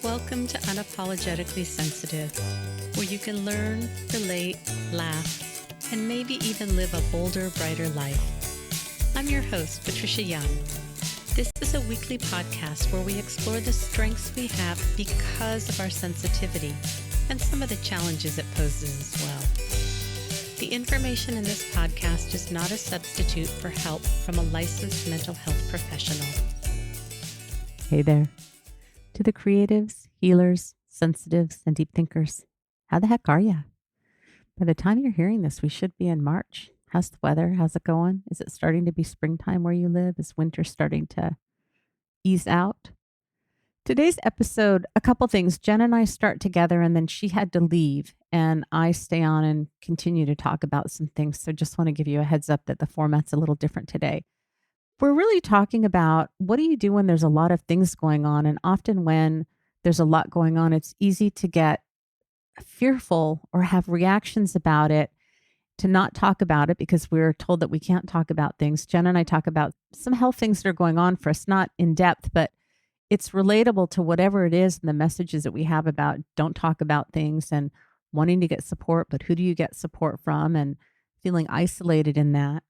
Welcome to Unapologetically Sensitive, where you can learn, relate, laugh, and maybe even live a bolder, brighter life. I'm your host, Patricia Young. This is a weekly podcast where we explore the strengths we have because of our sensitivity and some of the challenges it poses as well. The information in this podcast is not a substitute for help from a licensed mental health professional. Hey there. To the creatives, healers, sensitives, and deep thinkers, how the heck are you? By the time you're hearing this, we should be in March. How's the weather? How's it going? Is it starting to be springtime where you live? Is winter starting to ease out? Today's episode, a couple things. Jen and I start together and then she had to leave and I stay on and continue to talk about some things. So just want to give you a heads up that the format's a little different today. We're really talking about what do you do when there's a lot of things going on? And often when there's a lot going on, it's easy to get fearful or have reactions about it, to not talk about it because we're told that we can't talk about things. Jen and I talk about some health things that are going on for us, not in depth, but it's relatable to whatever it is and the messages that we have about don't talk about things and wanting to get support, but who do you get support from and feeling isolated in that?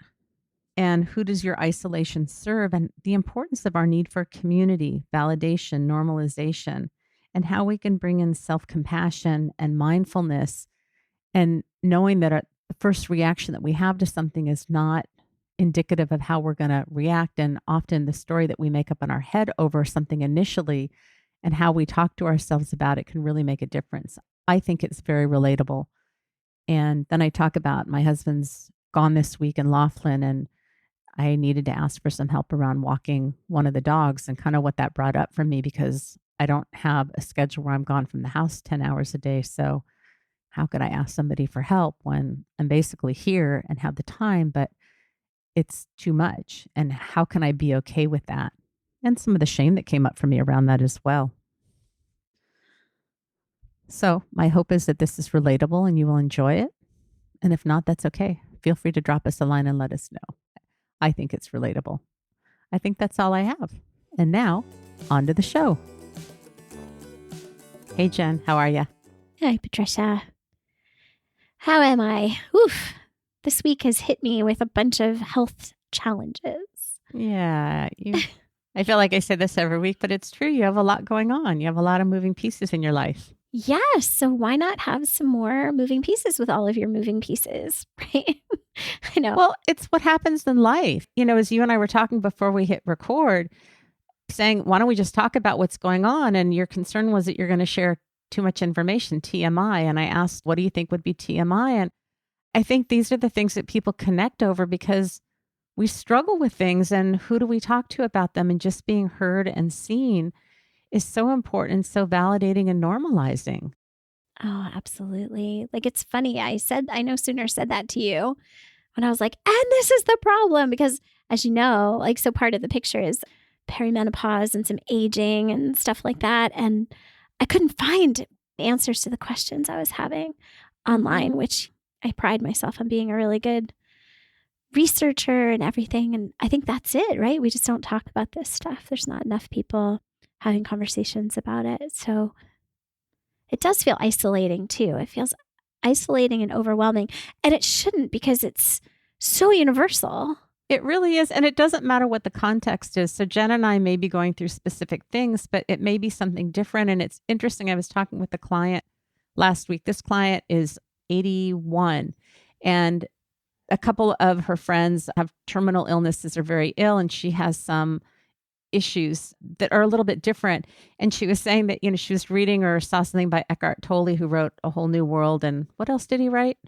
And who does your isolation serve? And the importance of our need for community, validation, normalization, and how we can bring in self-compassion and mindfulness and knowing that the first reaction that we have to something is not indicative of how we're going to react. And often the story that we make up in our head over something initially and how we talk to ourselves about it can really make a difference. I think it's very relatable. And then I talk about my husband's gone this week in Laughlin and I needed to ask for some help around walking one of the dogs and kind of what that brought up for me because I don't have a schedule where I'm gone from the house 10 hours a day. So how could I ask somebody for help when I'm basically here and have the time, but it's too much? And how can I be okay with that? And some of the shame that came up for me around that as well. So my hope is that this is relatable and you will enjoy it. And if not, that's okay. Feel free to drop us a line and let us know. I think it's relatable. I think that's all I have. And now, on to the show. Hey, Jen, how are you? Hi, Patricia. How am I? Oof. This week has hit me with a bunch of health challenges. Yeah. I feel like I say this every week, but it's true. You have a lot going on. You have a lot of moving pieces in your life. Yes. So why not have some more moving pieces with all of your moving pieces, right? I know. Well, it's what happens in life. You know, as you and I were talking before we hit record, saying, why don't we just talk about what's going on? And your concern was that you're going to share too much information, TMI. And I asked, what do you think would be TMI? And I think these are the things that people connect over because we struggle with things and who do we talk to about them? And just being heard and seen is so important, so validating and normalizing. Oh, absolutely. Like, it's funny. I no sooner said that to you when I was like, and this is the problem, because as you know, like, so part of the picture is perimenopause and some aging and stuff like that. And I couldn't find answers to the questions I was having online, which I pride myself on being a really good researcher and everything. And I think that's it, right? We just don't talk about this stuff. There's not enough people having conversations about it. So it does feel isolating too. It feels isolating and overwhelming. And it shouldn't because it's so universal. It really is. And it doesn't matter what the context is. So Jen and I may be going through specific things, but it may be something different. And it's interesting. I was talking with a client last week. This client is 81 and a couple of her friends have terminal illnesses, are very ill, and she has some issues that are a little bit different. And she was saying that, you know, she was reading or saw something by Eckhart Tolle, who wrote A Whole New World. And what else did he write?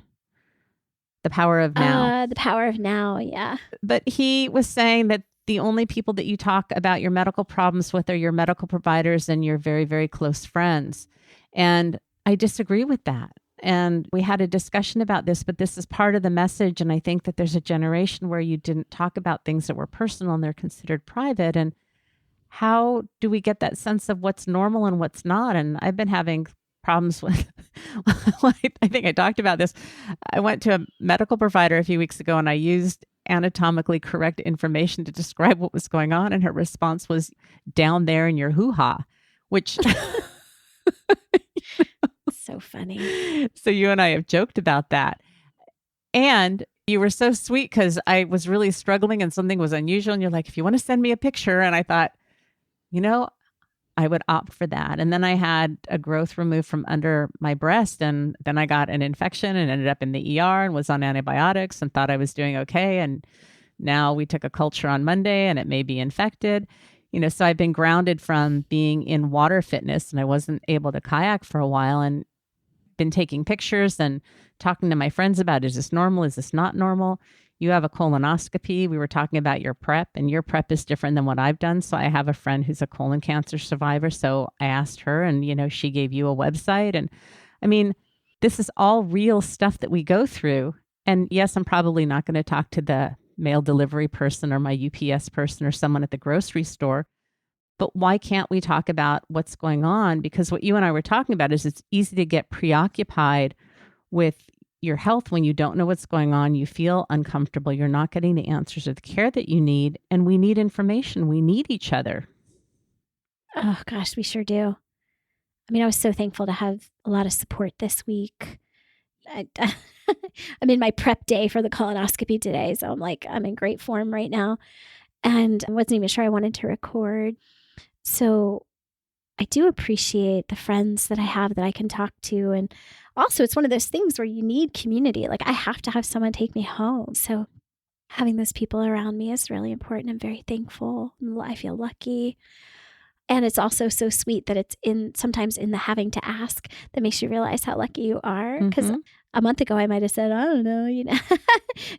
The Power of Now. The Power of Now, yeah. But he was saying that the only people that you talk about your medical problems with are your medical providers and your very, very close friends. And I disagree with that. And we had a discussion about this, but this is part of the message. And I think that there's a generation where you didn't talk about things that were personal and they're considered private. And how do we get that sense of what's normal and what's not? And I've been having problems with, I think I talked about this. I went to a medical provider a few weeks ago and I used anatomically correct information to describe what was going on. And her response was down there in your hoo-ha, which So funny. So you and I have joked about that. And you were so sweet because I was really struggling and something was unusual. And you're like, if you want to send me a picture. And I thought, you know, I would opt for that. And then I had a growth removed from under my breast. And then I got an infection and ended up in the ER and was on antibiotics and thought I was doing okay. And now we took a culture on Monday and it may be infected. So I've been grounded from being in water fitness and I wasn't able to kayak for a while and been taking pictures and talking to my friends about, is this normal? Is this not normal? You have a colonoscopy. We were talking about your prep, and your prep is different than what I've done. So I have a friend who's a colon cancer survivor. So I asked her and, she gave you a website. And I mean, this is all real stuff that we go through. And yes, I'm probably not going to talk to the mail delivery person or my UPS person or someone at the grocery store. But why can't we talk about what's going on? Because what you and I were talking about is it's easy to get preoccupied with your health when you don't know what's going on. You feel uncomfortable. You're not getting the answers or the care that you need. And we need information. We need each other. Oh, gosh, we sure do. I mean, I was so thankful to have a lot of support this week. I'm in my prep day for the colonoscopy today. So I'm in great form right now. And I wasn't even sure I wanted to record. So I do appreciate the friends that I have that I can talk to. And also, it's one of those things where you need community. Like, I have to have someone take me home. So having those people around me is really important. I'm very thankful. I feel lucky. And it's also so sweet that it's sometimes in the having to ask that makes you realize how lucky you are. Because a month ago, I might have said, I don't know,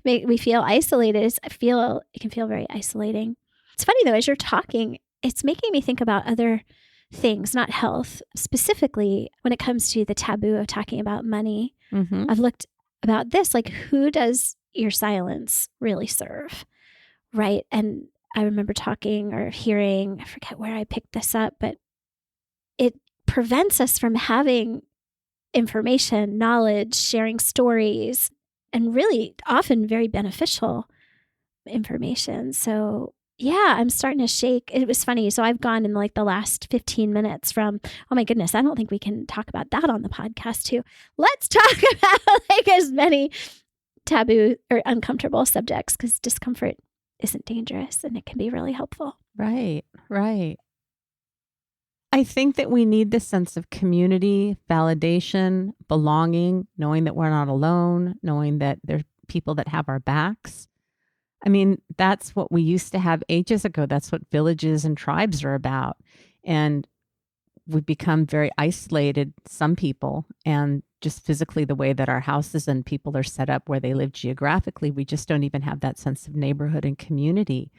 make me feel isolated. It can feel very isolating. It's funny though, as you're talking, it's making me think about other things, not health, specifically when it comes to the taboo of talking about money. I've looked about this, like, who does your silence really serve? Right. And I remember talking or hearing, I forget where I picked this up, but it prevents us from having information, knowledge, sharing stories, and really often very beneficial information. So yeah, I'm starting to shake. It was funny. So I've gone in like the last 15 minutes from, oh my goodness, I don't think we can talk about that on the podcast too. Let's talk about like as many taboo or uncomfortable subjects, because discomfort isn't dangerous and it can be really helpful. Right. I think that we need this sense of community, validation, belonging, knowing that we're not alone, knowing that there's people that have our backs. I mean, that's what we used to have ages ago. That's what villages and tribes are about. And we've become very isolated, some people, and just physically the way that our houses and people are set up where they live geographically, we just don't even have that sense of neighborhood and community.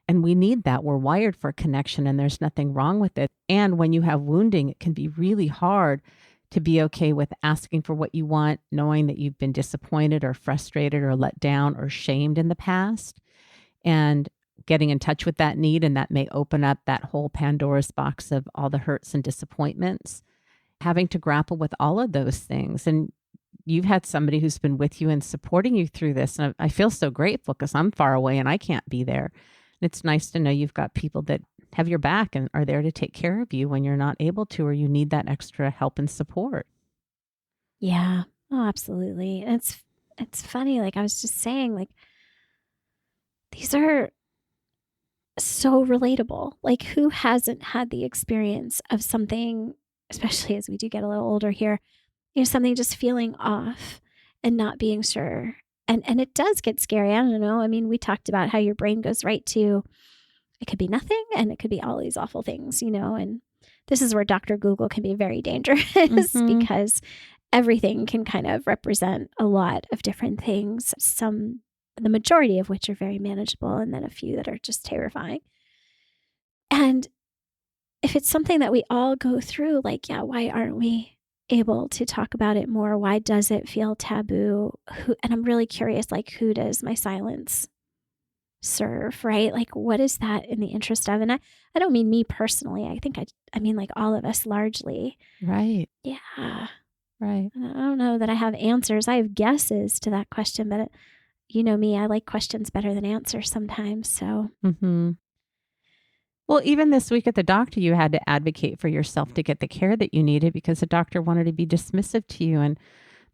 And we need that. We're wired for connection and there's nothing wrong with it. And when you have wounding, it can be really hard to be okay with asking for what you want, knowing that you've been disappointed or frustrated or let down or shamed in the past, and getting in touch with that need. And that may open up that whole Pandora's box of all the hurts and disappointments, having to grapple with all of those things. And you've had somebody who's been with you and supporting you through this. And I feel so grateful because I'm far away and I can't be there. And it's nice to know you've got people that have your back and are there to take care of you when you're not able to, or you need that extra help and support. Yeah. Oh, absolutely. And it's funny. Like I was just saying, like, these are so relatable. Like, who hasn't had the experience of something, especially as we do get a little older here, something just feeling off and not being sure. And it does get scary. I don't know. I mean, we talked about how your brain goes right to, it could be nothing and it could be all these awful things, and this is where Dr. Google can be very dangerous because everything can kind of represent a lot of different things, the majority of which are very manageable, and then a few that are just terrifying. And if it's something that we all go through, like, yeah, why aren't we able to talk about it more? Why does it feel taboo? And I'm really curious, like, who does my silence serve, right? Like, what is that in the interest of? And I don't mean me personally. I think I mean like all of us largely. Right. Yeah. Right. And I don't know that I have answers. I have guesses to that question, but you know me, I like questions better than answers sometimes. So Well, even this week at the doctor, you had to advocate for yourself to get the care that you needed because the doctor wanted to be dismissive to you. And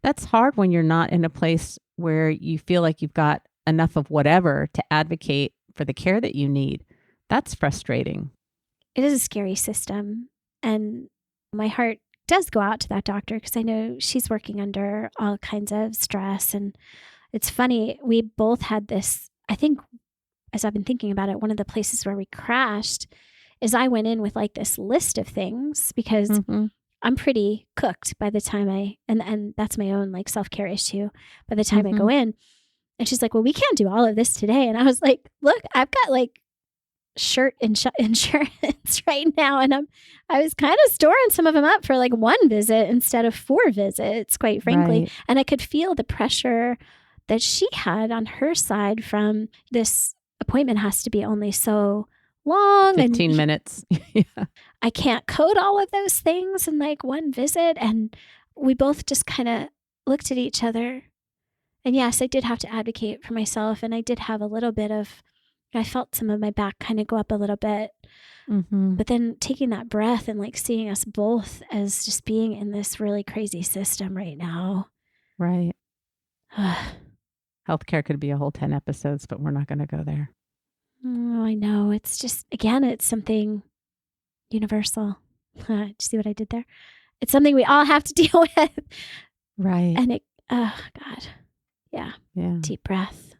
that's hard when you're not in a place where you feel like you've got enough of whatever to advocate for the care that you need. That's frustrating. It is a scary system. And my heart does go out to that doctor because I know she's working under all kinds of stress. And it's funny, we both had this, I think, as I've been thinking about it, one of the places where we crashed is I went in with like this list of things because I'm pretty cooked by the time and that's my own like self-care issue by the time I go in. And she's like, well, we can't do all of this today. And I was like, look, I've got like shirt insurance right now. And I was kind of storing some of them up for like one visit instead of 4 visits, quite frankly. Right. And I could feel the pressure that she had on her side from this appointment has to be only so long. 15 minutes. Yeah. I can't code all of those things in like one visit. And we both just kind of looked at each other. And yes, I did have to advocate for myself. And I did have a little bit of, I felt some of my back kind of go up a little bit. But then taking that breath and like seeing us both as just being in this really crazy system right now. Right. Healthcare could be a whole 10 episodes, but we're not going to go there. Oh, I know. It's just, again, it's something universal. Did you see what I did there? It's something we all have to deal with. Right. And oh God. Yeah. Deep breath.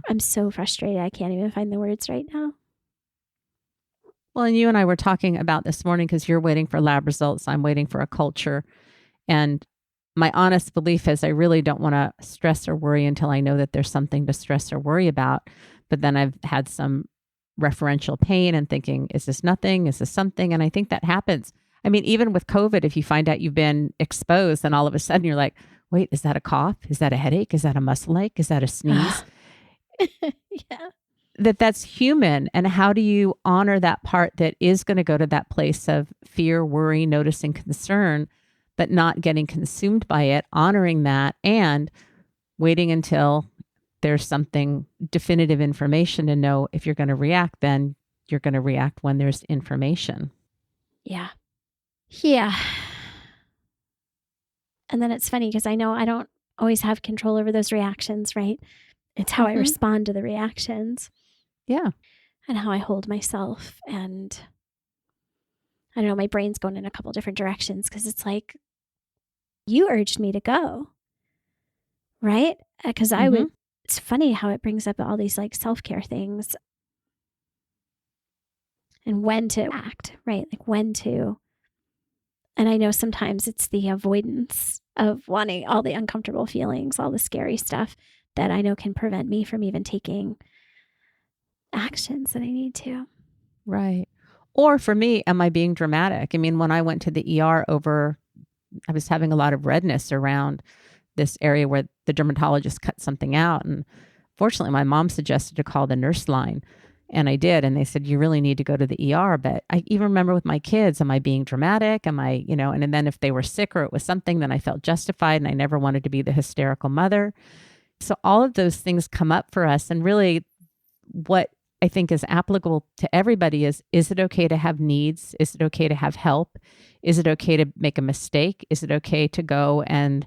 I'm so frustrated. I can't even find the words right now. Well, and you and I were talking about this morning because you're waiting for lab results. I'm waiting for a culture. And my honest belief is I really don't want to stress or worry until I know that there's something to stress or worry about. But then I've had some referential pain and thinking, is this nothing? Is this something? And I think that happens. I mean, even with COVID, if you find out you've been exposed, then all of a sudden you're like, wait, is that a cough? Is that a headache? Is that a muscle ache? Is that a sneeze? Yeah. That's human. And how do you honor that part that is going to go to that place of fear, worry, noticing, concern, but not getting consumed by it, honoring that and waiting until there's something definitive information to know if you're going to react, then you're going to react when there's information. Yeah. Yeah. And then it's funny because I know I don't always have control over those reactions, right? It's how I respond to the reactions. Yeah. And how I hold myself. And I don't know, my brain's going in a couple different directions because it's like, you urged me to go, right? Because I would, it's funny how it brings up all these like self-care things and when to act, right? Like when to. And I know sometimes it's the avoidance of wanting all the uncomfortable feelings, all the scary stuff that I know can prevent me from even taking actions that I need to. Right. Or for me, am I being dramatic? I mean, when I went to the ER I was having a lot of redness around this area where the dermatologist cut something out. And fortunately, my mom suggested to call the nurse line. And I did. And they said, you really need to go to the ER. But I even remember with my kids, am I being dramatic? Am I, and then if they were sick or it was something, then I felt justified and I never wanted to be the hysterical mother. So all of those things come up for us. And really what I think is applicable to everybody is it okay to have needs? Is it okay to have help? Is it okay to make a mistake? Is it okay to go and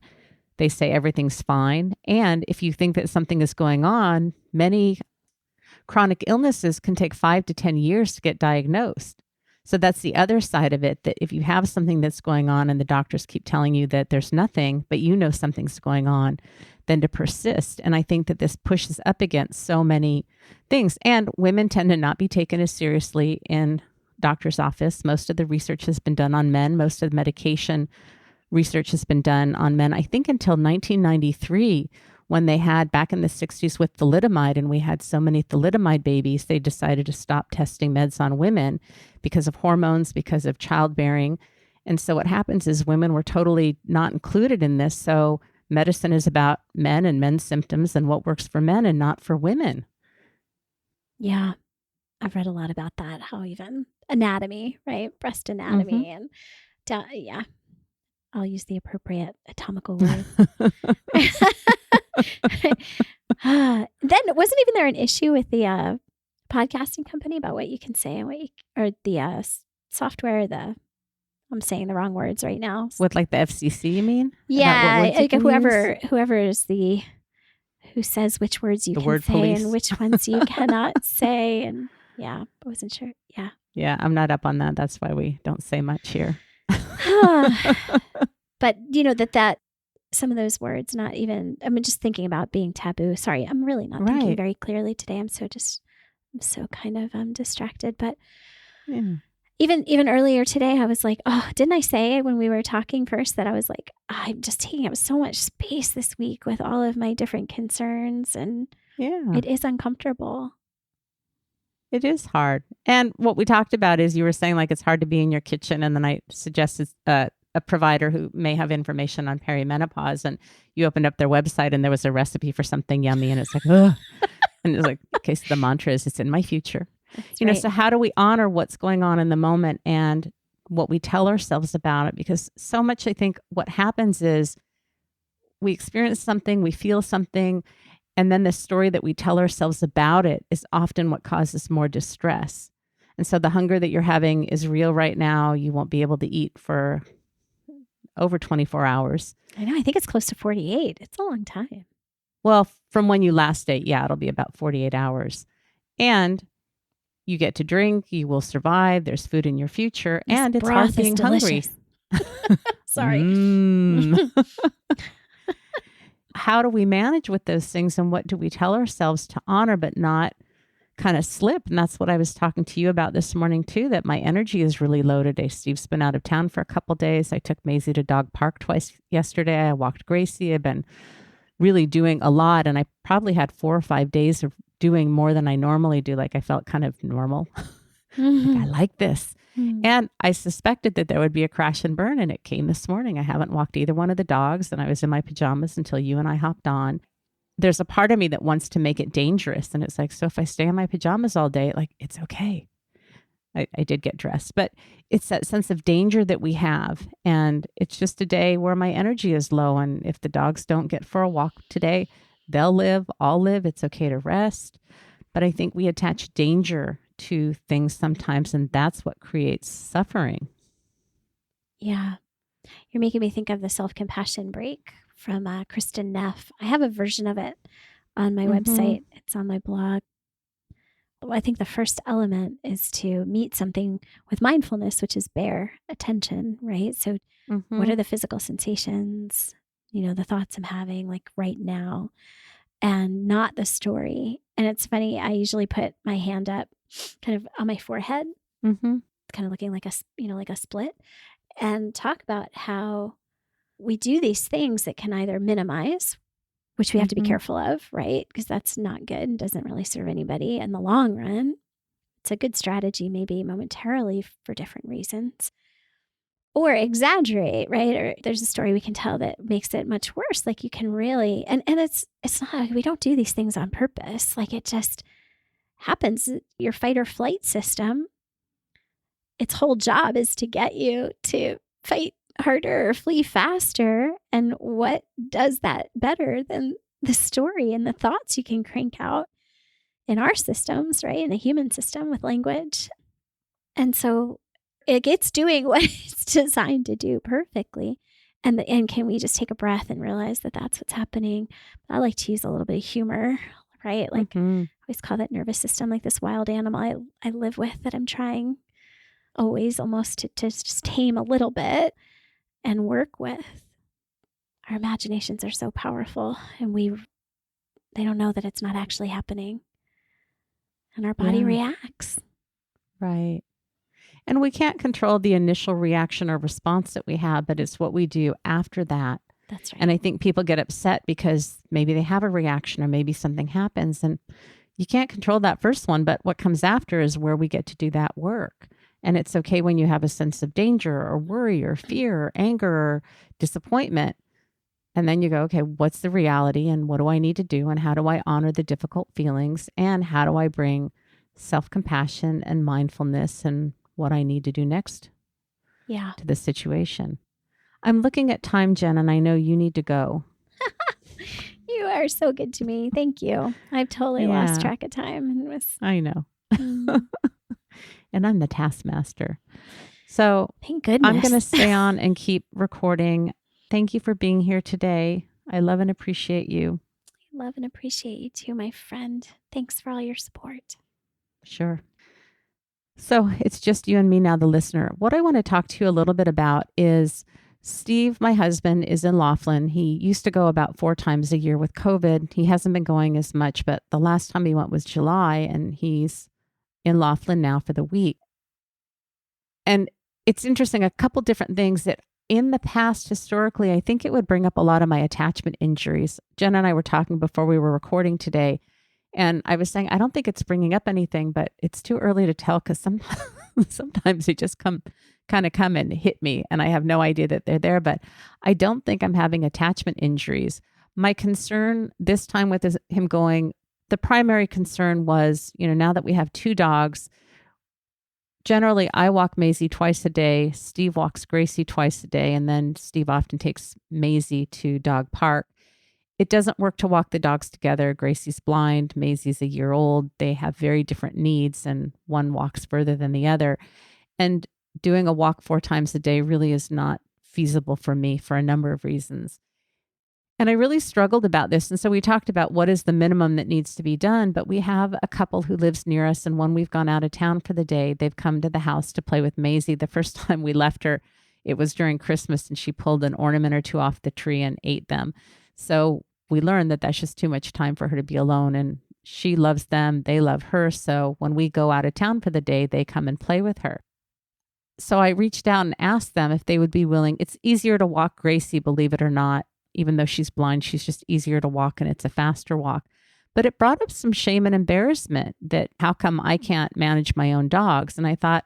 they say everything's fine? And if you think that something is going on, many chronic illnesses can take 5 to 10 years to get diagnosed. So that's the other side of it, that if you have something that's going on and the doctors keep telling you that there's nothing, but you know something's going on, then to persist. And I think that this pushes up against so many things. And women tend to not be taken as seriously in doctor's office. Most of the research has been done on men. Most of the medication research has been done on men. I think until 1993, when they had back in the 60s with thalidomide, and we had so many thalidomide babies, they decided to stop testing meds on women because of hormones, because of childbearing. And so what happens is women were totally not included in this. So medicine is about men and men's symptoms and what works for men and not for women. Yeah. I've read a lot about that, how even anatomy, right? Breast anatomy and yeah. I'll use the appropriate atomical word. Then wasn't even there an issue with the podcasting company about what you can say and or the software, I'm saying the wrong words right now. With like the FCC, you mean? Yeah, About like whoever is who says which words you the can word say police. and which ones you cannot say. And yeah, I wasn't sure. Yeah. Yeah, I'm not up on that. That's why we don't say much here. But you know that some of those words, I'm just thinking about being taboo. Sorry, I'm really not thinking very clearly today. I'm so kind of distracted. But yeah. Even earlier today, I was like, oh, didn't I say when we were talking first that I was like, I'm just taking up so much space this week with all of my different concerns, and it is uncomfortable. It is hard. And what we talked about is you were saying like it's hard to be in your kitchen, and then I suggested a provider who may have information on perimenopause, and you opened up their website and there was a recipe for something yummy, and it's like, ugh. And it's like, okay, so the mantra is it's in my future. That's right. So how do we honor what's going on in the moment and what we tell ourselves about it? Because so much, I think what happens is we experience something, we feel something, and then the story that we tell ourselves about it is often what causes more distress. And so the hunger that you're having is real right now. You won't be able to eat for over 24 hours. I know. I think it's close to 48. It's a long time. Well, from when you last ate, yeah, it'll be about 48 hours. And you get to drink, you will survive, there's food in your future, and it's hard being hungry. Sorry. How do we manage with those things, and what do we tell ourselves to honor but not kind of slip? And that's what I was talking to you about this morning too, that my energy is really low today. Steve's been out of town for a couple of days. I took Maisie to dog park twice yesterday. I walked Gracie. I've been really doing a lot, and I probably had 4 or 5 days of doing more than I normally do. Like I felt kind of normal. Like, I like this. And I suspected that there would be a crash and burn, and it came this morning. I haven't walked either one of the dogs, and I was in my pajamas until you and I hopped on. There's a part of me that wants to make it dangerous. And it's like, so if I stay in my pajamas all day, like, it's okay. I did get dressed, but it's that sense of danger that we have. And it's just a day where my energy is low. And if the dogs don't get for a walk today, they'll live, I'll live. It's okay to rest. But I think we attach danger to things sometimes, and that's what creates suffering. Yeah. You're making me think of the self-compassion break from Kristen Neff. I have a version of it on my website. It's on my blog. I think the first element is to meet something with mindfulness, which is bare attention, right? So what are the physical sensations, the thoughts I'm having like right now, and not the story. And it's funny, I usually put my hand up kind of on my forehead, kind of looking like a split, and talk about how we do these things that can either minimize, which we have to be careful of, right? Because that's not good and doesn't really serve anybody in the long run. It's a good strategy, maybe momentarily for different reasons. Or exaggerate, right? Or there's a story we can tell that makes it much worse. Like you can really, and it's not, we don't do these things on purpose. Like it just happens. Your fight or flight system, its whole job is to get you to fight harder or flee faster. And what does that better than the story and the thoughts you can crank out in our systems, right? In the human system with language. And so it's doing what it's designed to do perfectly. And can we just take a breath and realize that that's what's happening? I like to use a little bit of humor, right? Like I always call that nervous system like this wild animal I live with that I'm trying always almost to just tame a little bit and work with. Our imaginations are so powerful, and they don't know that it's not actually happening. And our body reacts. Right. And we can't control the initial reaction or response that we have, but it's what we do after that. That's right. And I think people get upset because maybe they have a reaction or maybe something happens, and you can't control that first one, but what comes after is where we get to do that work. And it's okay when you have a sense of danger or worry or fear or anger or disappointment. And then you go, okay, what's the reality and what do I need to do? And how do I honor the difficult feelings? And how do I bring self-compassion and mindfulness and what I need to do next to the situation? I'm looking at time, Jen, and I know you need to go. You are so good to me. Thank you. I've totally lost track of time. I know. Mm. And I'm the taskmaster. So Thank I'm going to goodness. stay on and keep recording. Thank you for being here today. I love and appreciate you. Love and appreciate you too, my friend. Thanks for all your support. Sure. So it's just you and me now, the listener. What I want to talk to you a little bit about is Steve, my husband, is in Laughlin. He used to go about 4 times a year with COVID. He hasn't been going as much, but the last time he went was July, and he's in Laughlin now for the week. And it's interesting, a couple different things that in the past, historically, I think it would bring up a lot of my attachment injuries. Jen and I were talking before we were recording today, and I was saying, I don't think it's bringing up anything, but it's too early to tell because sometimes they just come and hit me, and I have no idea that they're there, but I don't think I'm having attachment injuries. My concern this time with him going, the primary concern was, now that we have 2 dogs, generally, I walk Maisie twice a day. Steve walks Gracie twice a day. And then Steve often takes Maisie to dog park. It doesn't work to walk the dogs together. Gracie's blind. Maisie's a year old. They have very different needs, and one walks further than the other. And doing a walk 4 times a day really is not feasible for me for a number of reasons. And I really struggled about this. And so we talked about what is the minimum that needs to be done. But we have a couple who lives near us. And when we've gone out of town for the day, they've come to the house to play with Maisie. The first time we left her, it was during Christmas, and she pulled an ornament or 2 off the tree and ate them. So we learned that that's just too much time for her to be alone. And she loves them. They love her. So when we go out of town for the day, they come and play with her. So I reached out and asked them if they would be willing. It's easier to walk Gracie, believe it or not. Even though she's blind, she's just easier to walk, and it's a faster walk. But it brought up some shame and embarrassment that how come I can't manage my own dogs? And I thought,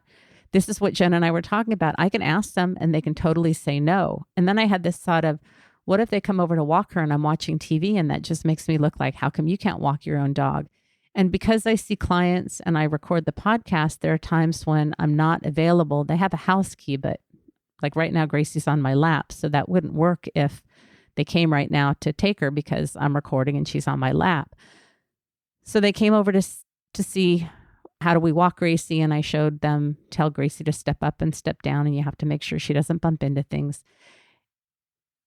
this is what Jen and I were talking about. I can ask them and they can totally say no. And then I had this thought of, what if they come over to walk her and I'm watching TV, and that just makes me look like, how come you can't walk your own dog? And because I see clients and I record the podcast, there are times when I'm not available. They have a house key, but like right now, Gracie's on my lap. So that wouldn't work if they came right now to take her because I'm recording and she's on my lap. So they came over to see how do we walk Gracie, and I showed them, tell Gracie to step up and step down, and you have to make sure she doesn't bump into things.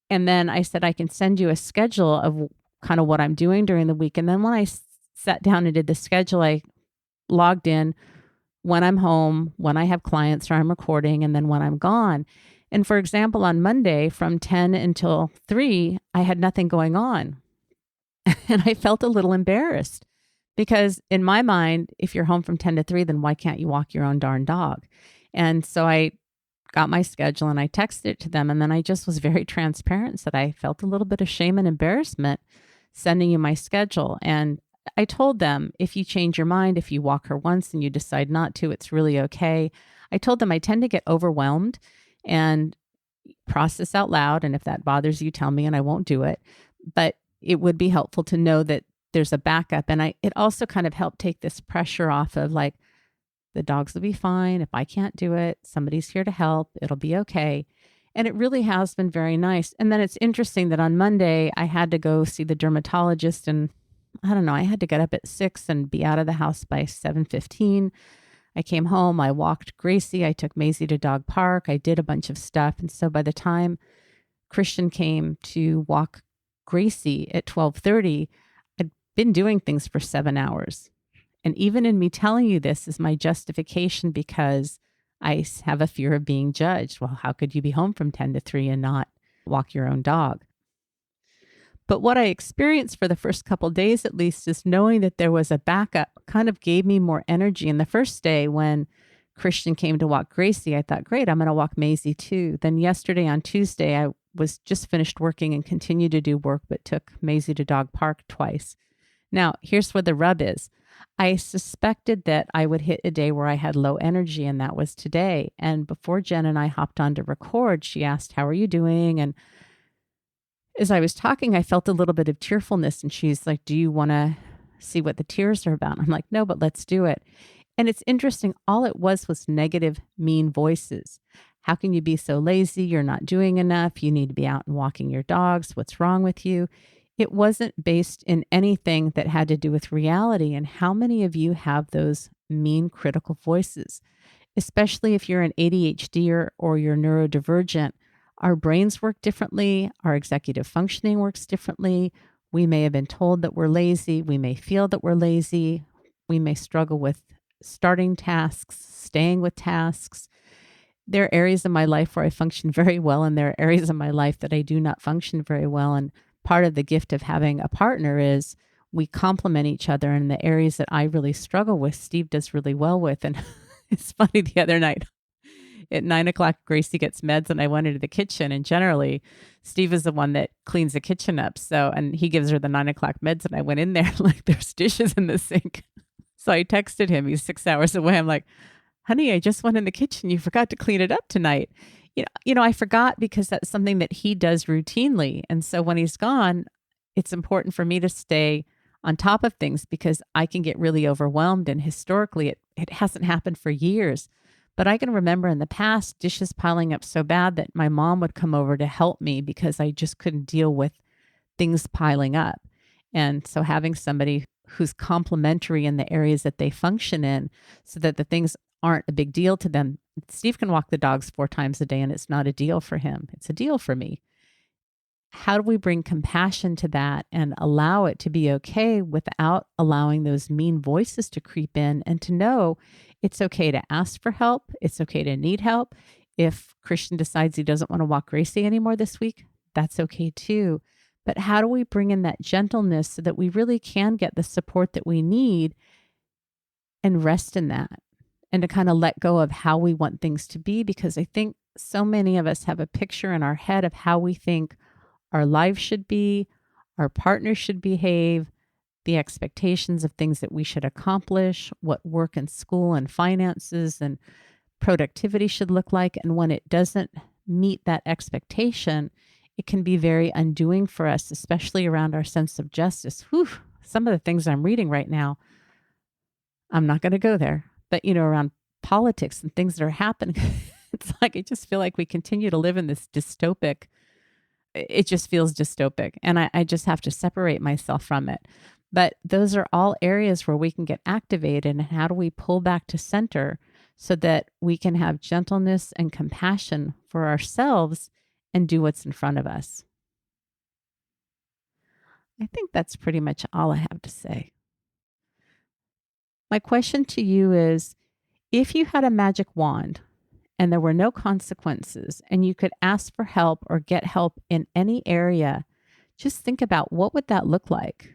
And then I said, I can send you a schedule of kind of what I'm doing during the week. And then when I sat down and did the schedule, I logged in when I'm home, when I have clients or I'm recording, and then when I'm gone. And for example, on Monday from 10 until 3, I had nothing going on. And I felt a little embarrassed because in my mind, if you're home from 10 to 3, then why can't you walk your own darn dog? And so I got my schedule and I texted it to them. And then I just was very transparent, said I felt a little bit of shame and embarrassment sending you my schedule. And I told them, if you change your mind, if you walk her once and you decide not to, it's really okay. I told them I tend to get overwhelmed and process out loud. And if that bothers you, tell me and I won't do it. But it would be helpful to know that there's a backup. And it also kind of helped take this pressure off of like, the dogs will be fine. If I can't do it, somebody's here to help. It'll be okay. And it really has been very nice. And then it's interesting that on Monday, I had to go see the dermatologist, and I don't know, I had to get up at 6 and be out of the house by 7:15. I came home, I walked Gracie, I took Maisie to dog park, I did a bunch of stuff. And so by the time Christian came to walk Gracie at 12:30, I'd been doing things for 7 hours. And even in me telling you this is my justification because I have a fear of being judged. Well, how could you be home from 10 to 3 and not walk your own dog? But what I experienced for the first couple of days, at least, is knowing that there was a backup kind of gave me more energy. And the first day when Christian came to walk Gracie, I thought, great, I'm going to walk Maisie too. Then yesterday on Tuesday, I was just finished working and continued to do work, but took Maisie to dog park twice. Now, here's where the rub is. I suspected that I would hit a day where I had low energy, and that was today. And before Jen and I hopped on to record, she asked, how are you doing? And as I was talking, I felt a little bit of tearfulness, and she's like, do you want to see what the tears are about? I'm like, no, but let's do it. And it's interesting. All it was negative, mean voices. How can you be so lazy? You're not doing enough. You need to be out and walking your dogs. What's wrong with you? It wasn't based in anything that had to do with reality. And how many of you have those mean critical voices, especially if you're an ADHD or you're neurodivergent. Our brains work differently. Our executive functioning works differently. We may have been told that we're lazy. We may feel that we're lazy. We may struggle with starting tasks, staying with tasks. There are areas in my life where I function very well, and there are areas in my life that I do not function very well. And part of the gift of having a partner is we complement each other in the areas that I really struggle with. Steve does really well with. And it's funny, the other night at 9 o'clock, Gracie gets meds and I went into the kitchen, and generally Steve is the one that cleans the kitchen up. So, and he gives her the 9 o'clock meds, and I went in there like there's dishes in the sink. So I texted him, he's 6 hours away. I'm like, honey, I just went in the kitchen. You forgot to clean it up tonight. I forgot because that's something that he does routinely. And so when he's gone, it's important for me to stay on top of things because I can get really overwhelmed. And historically, it hasn't happened for years. But I can remember in the past, dishes piling up so bad that my mom would come over to help me because I just couldn't deal with things piling up. And so having somebody who's complementary in the areas that they function in so that the things aren't a big deal to them. Steve can walk the dogs 4 times a day and it's not a deal for him. It's a deal for me. How do we bring compassion to that and allow it to be okay without allowing those mean voices to creep in, and to know it's okay to ask for help. It's okay to need help. If Christian decides he doesn't want to walk Gracie anymore this week, that's okay too. But how do we bring in that gentleness so that we really can get the support that we need and rest in that, and to kind of let go of how we want things to be? Because I think so many of us have a picture in our head of how we think our lives should be, our partners should behave, the expectations of things that we should accomplish, what work and school and finances and productivity should look like. And when it doesn't meet that expectation, it can be very undoing for us, especially around our sense of justice. Whew, some of the things I'm reading right now, I'm not going to go there, but around politics and things that are happening, it's like, I just feel like we continue to live in this dystopic. It just feels dystopic, and I just have to separate myself from it. But those are all areas where we can get activated, and how do we pull back to center so that we can have gentleness and compassion for ourselves and do what's in front of us. I think that's pretty much all I have to say. My question to you is, if you had a magic wand and there were no consequences and you could ask for help or get help in any area, just think about what would that look like?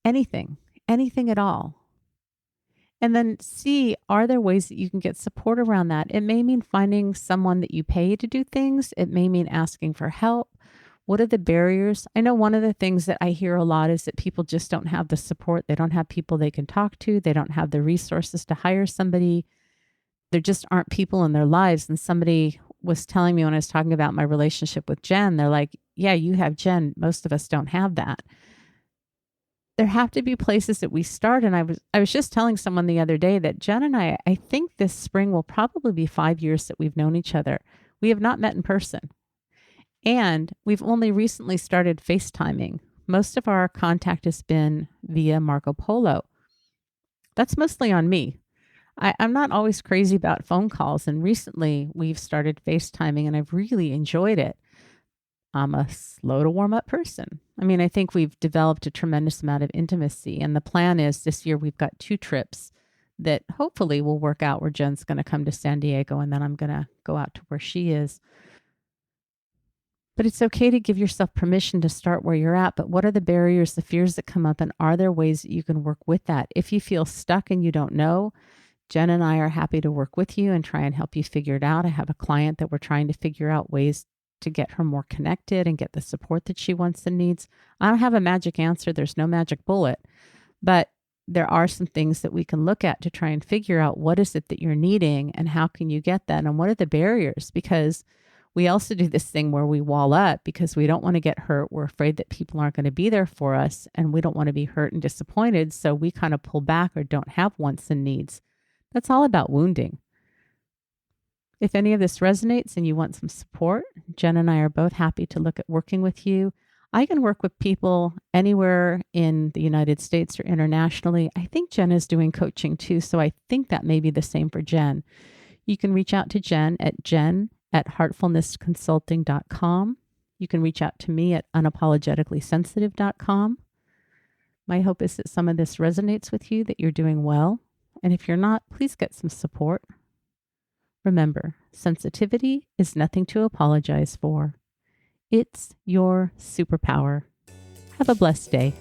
Anything at all. And then see, are there ways that you can get support around that? It may mean finding someone that you pay to do things. It may mean asking for help. What are the barriers? I know one of the things that I hear a lot is that people just don't have the support. They don't have people they can talk to. They don't have the resources to hire somebody. There just aren't people in their lives. And somebody was telling me when I was talking about my relationship with Jen, they're like, yeah, you have Jen. Most of us don't have that. There have to be places that we start. And I was just telling someone the other day that Jen and I think this spring will probably be 5 years that we've known each other. We have not met in person. And we've only recently started FaceTiming. Most of our contact has been via Marco Polo. That's mostly on me. I'm not always crazy about phone calls. And recently we've started FaceTiming and I've really enjoyed it. I'm a slow to warm up person. I mean, I think we've developed a tremendous amount of intimacy. And the plan is this year we've got 2 trips that hopefully will work out, where Jen's going to come to San Diego and then I'm going to go out to where she is. But it's okay to give yourself permission to start where you're at. But what are the barriers, the fears that come up? And are there ways that you can work with that? If you feel stuck and you don't know, Jen and I are happy to work with you and try and help you figure it out. I have a client that we're trying to figure out ways to get her more connected and get the support that she wants and needs. I don't have a magic answer. There's no magic bullet, but there are some things that we can look at to try and figure out what is it that you're needing and how can you get that and what are the barriers? Because we also do this thing where we wall up because we don't want to get hurt. We're afraid that people aren't going to be there for us and we don't want to be hurt and disappointed. So we kind of pull back or don't have wants and needs. That's all about wounding. If any of this resonates and you want some support, Jen and I are both happy to look at working with you. I can work with people anywhere in the United States or internationally. I think Jen is doing coaching too, so I think that may be the same for Jen. You can reach out to Jen at heartfulnessconsulting.com. You can reach out to me at unapologeticallysensitive.com. My hope is that some of this resonates with you, that you're doing well. And if you're not, please get some support. Remember, sensitivity is nothing to apologize for. It's your superpower. Have a blessed day.